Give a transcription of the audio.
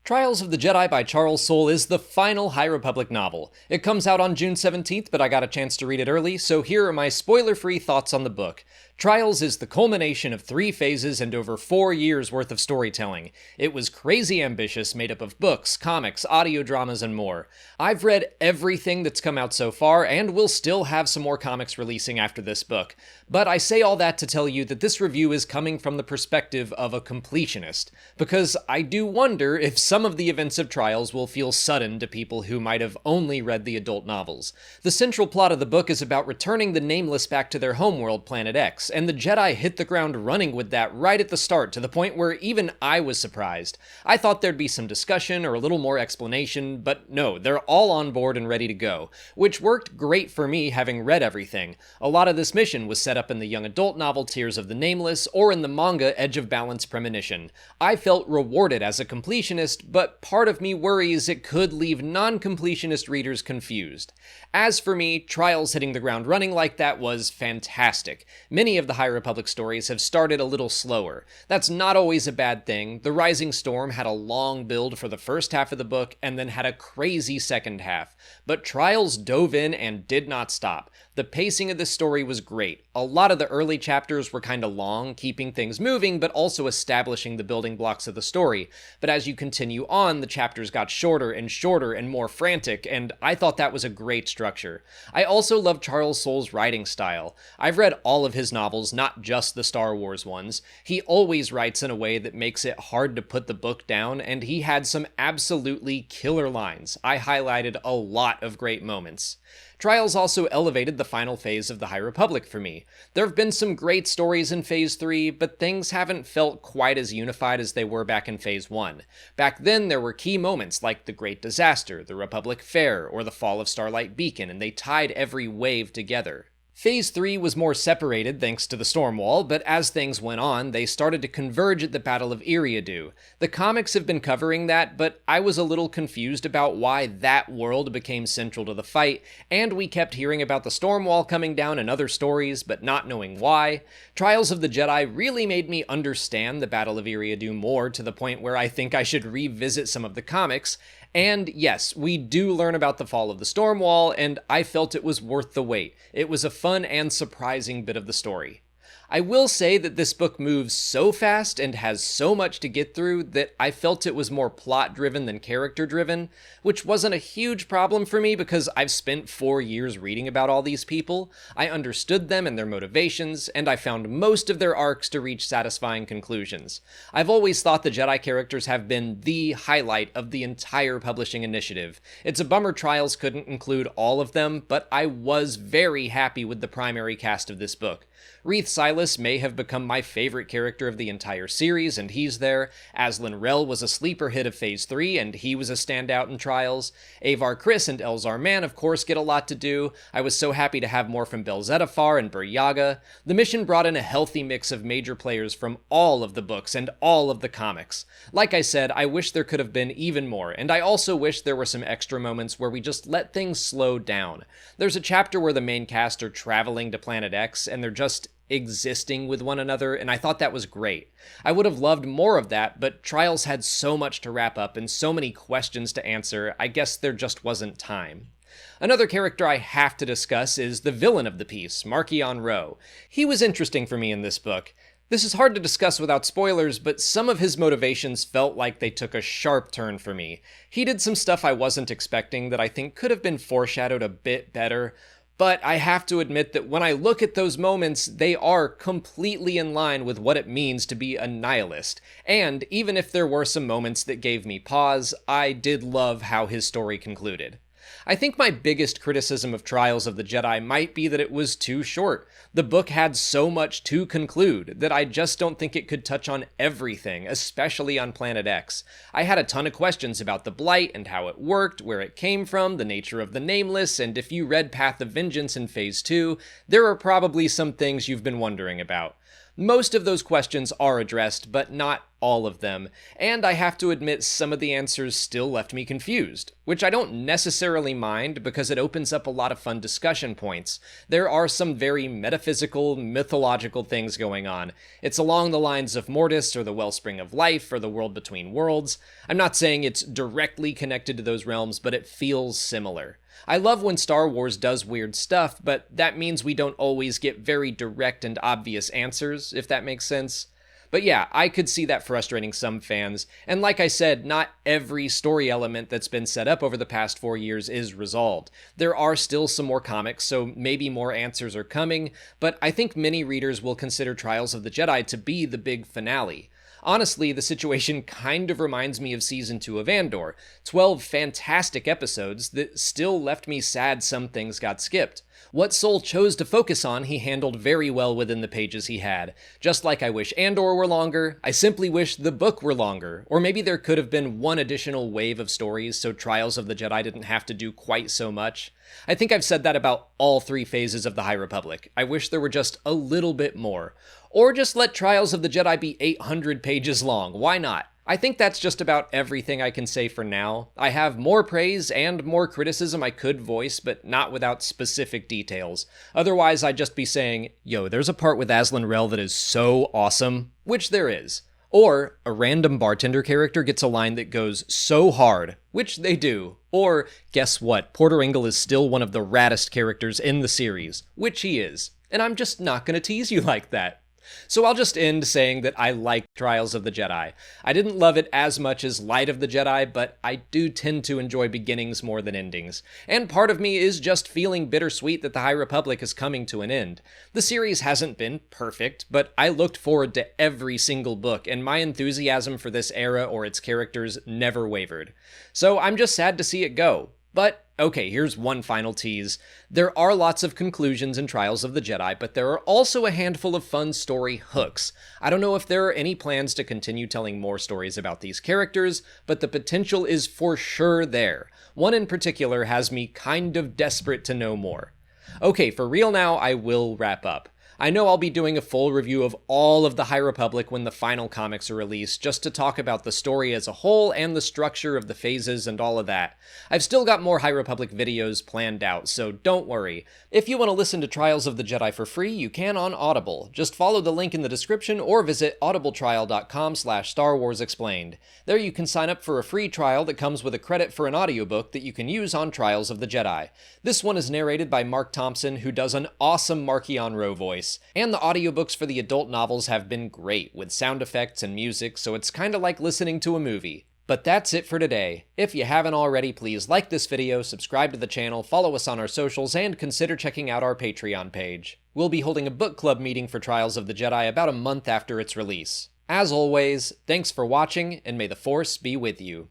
Trials of the Jedi by Charles Soule is the final High Republic novel. It comes out on June 17th, but I got a chance to read it early, so here are my spoiler-free thoughts on the book. Trials is the culmination of 3 phases and over 4 years worth of storytelling. It was crazy ambitious, made up of books, comics, audio dramas, and more. I've read everything that's come out so far, and we'll still have some more comics releasing after this book. But I say all that to tell you that this review is coming from the perspective of a completionist, because I do wonder if some of the events of Trials will feel sudden to people who might have only read the adult novels. The central plot of the book is about returning the Nameless back to their homeworld, Planet X, and the Jedi hit the ground running with that right at the start, to the point where even I was surprised. I thought there'd be some discussion or a little more explanation, but no, they're all on board and ready to go, which worked great for me having read everything. A lot of this mission was set up in the young adult novel Tears of the Nameless or in the manga Edge of Balance Premonition. I felt rewarded as a completionist, but part of me worries it could leave non-completionist readers confused. As for me, Trials hitting the ground running like that was fantastic. Many of the High Republic stories have started a little slower. That's not always a bad thing. The Rising Storm had a long build for the first half of the book and then had a crazy second half. But Trials dove in and did not stop. The pacing of this story was great. A lot of the early chapters were kinda long, keeping things moving but also establishing the building blocks of the story. But as you continue on, the chapters got shorter and more frantic, and I thought that was a great structure. I also love Charles Soule's writing style. I've read all of his novels, not just the Star Wars ones. He always writes in a way that makes it hard to put the book down, and he had some absolutely killer lines. I highlighted a lot of great moments. Trials also elevated the final phase of the High Republic for me. There have been some great stories in Phase 3, but things haven't felt quite as unified as they were back in Phase 1. Back then, there were key moments like the Great Disaster, the Republic Fair, or the fall of Starlight Beacon, and they tied every wave together. Phase 3 was more separated thanks to the Stormwall, but as things went on, they started to converge at the Battle of Eriadu. The comics have been covering that, but I was a little confused about why that world became central to the fight, and we kept hearing about the Stormwall coming down in other stories, but not knowing why. Trials of the Jedi really made me understand the Battle of Eriadu more, to the point where I think I should revisit some of the comics. And yes, we do learn about the fall of the Stormwall, and I felt it was worth the wait. It was a fun and surprising bit of the story. I will say that this book moves so fast and has so much to get through that I felt it was more plot-driven than character-driven, which wasn't a huge problem for me because I've spent 4 years reading about all these people. I understood them and their motivations, and I found most of their arcs to reach satisfying conclusions. I've always thought the Jedi characters have been the highlight of the entire publishing initiative. It's a bummer Trials couldn't include all of them, but I was very happy with the primary cast of this book. Reath Silas may have become my favorite character of the entire series, and he's there. Aslan Rel was a sleeper hit of Phase 3, and he was a standout in Trials. Avar Kriss and Elzar Mann, of course, get a lot to do. I was so happy to have more from Bel-Zettifar and Buryaga. The mission brought in a healthy mix of major players from all of the books and all of the comics. Like I said, I wish there could have been even more, and I also wish there were some extra moments where we just let things slow down. There's a chapter where the main cast are traveling to Planet X, and they're just existing with one another, and I thought that was great. I would have loved more of that, but Trials had so much to wrap up and so many questions to answer, I guess there just wasn't time. Another character I have to discuss is the villain of the piece, Marchion Ro. He was interesting for me in this book. This is hard to discuss without spoilers, but some of his motivations felt like they took a sharp turn for me. He did some stuff I wasn't expecting that I think could have been foreshadowed a bit better. But I have to admit that when I look at those moments, they are completely in line with what it means to be a nihilist. And even if there were some moments that gave me pause, I did love how his story concluded. I think my biggest criticism of Trials of the Jedi might be that it was too short. The book had so much to conclude that I just don't think it could touch on everything, especially on Planet X. I had a ton of questions about the Blight and how it worked, where it came from, the nature of the Nameless, and if you read Path of Vengeance in Phase 2, there are probably some things you've been wondering about. Most of those questions are addressed, but not all of them, and I have to admit some of the answers still left me confused, which I don't necessarily mind because it opens up a lot of fun discussion points. There are some very metaphysical, mythological things going on. It's along the lines of Mortis, or the Wellspring of Life, or the World Between Worlds. I'm not saying it's directly connected to those realms, but it feels similar. I love when Star Wars does weird stuff, but that means we don't always get very direct and obvious answers, if that makes sense. But yeah, I could see that frustrating some fans, and like I said, not every story element that's been set up over the past 4 years is resolved. There are still some more comics, so maybe more answers are coming, but I think many readers will consider Trials of the Jedi to be the big finale. Honestly, the situation kind of reminds me of Season 2 of Andor, 12 fantastic episodes that still left me sad some things got skipped. What Soul chose to focus on, he handled very well within the pages he had. Just like I wish Andor were longer, I simply wish the book were longer, or maybe there could have been one additional wave of stories so Trials of the Jedi didn't have to do quite so much. I think I've said that about all 3 phases of the High Republic. I wish there were just a little bit more. Or just let Trials of the Jedi be 800 pages long, why not? I think that's just about everything I can say for now. I have more praise and more criticism I could voice, but not without specific details. Otherwise, I'd just be saying, yo, there's a part with Aslan Rel that is so awesome, which there is. Or, a random bartender character gets a line that goes so hard, which they do. Or, guess what, Porter Engle is still one of the raddest characters in the series, which he is. And I'm just not gonna tease you like that. So I'll just end saying that I like Trials of the Jedi. I didn't love it as much as Light of the Jedi, but I do tend to enjoy beginnings more than endings. And part of me is just feeling bittersweet that the High Republic is coming to an end. The series hasn't been perfect, but I looked forward to every single book, and my enthusiasm for this era or its characters never wavered. So I'm just sad to see it go. But, okay, here's one final tease. There are lots of conclusions in Trials of the Jedi, but there are also a handful of fun story hooks. I don't know if there are any plans to continue telling more stories about these characters, but the potential is for sure there. One in particular has me kind of desperate to know more. Okay, for real now, I will wrap up. I know I'll be doing a full review of all of the High Republic when the final comics are released, just to talk about the story as a whole and the structure of the phases and all of that. I've still got more High Republic videos planned out, so don't worry. If you want to listen to Trials of the Jedi for free, you can on Audible. Just follow the link in the description or visit audibletrial.com/Star Wars Explained. There you can sign up for a free trial that comes with a credit for an audiobook that you can use on Trials of the Jedi. This one is narrated by Mark Thompson, who does an awesome Marchion Ro voice. And the audiobooks for the adult novels have been great, with sound effects and music, so it's kinda like listening to a movie. But that's it for today. If you haven't already, please like this video, subscribe to the channel, follow us on our socials, and consider checking out our Patreon page. We'll be holding a book club meeting for Trials of the Jedi about a month after its release. As always, thanks for watching, and may the Force be with you.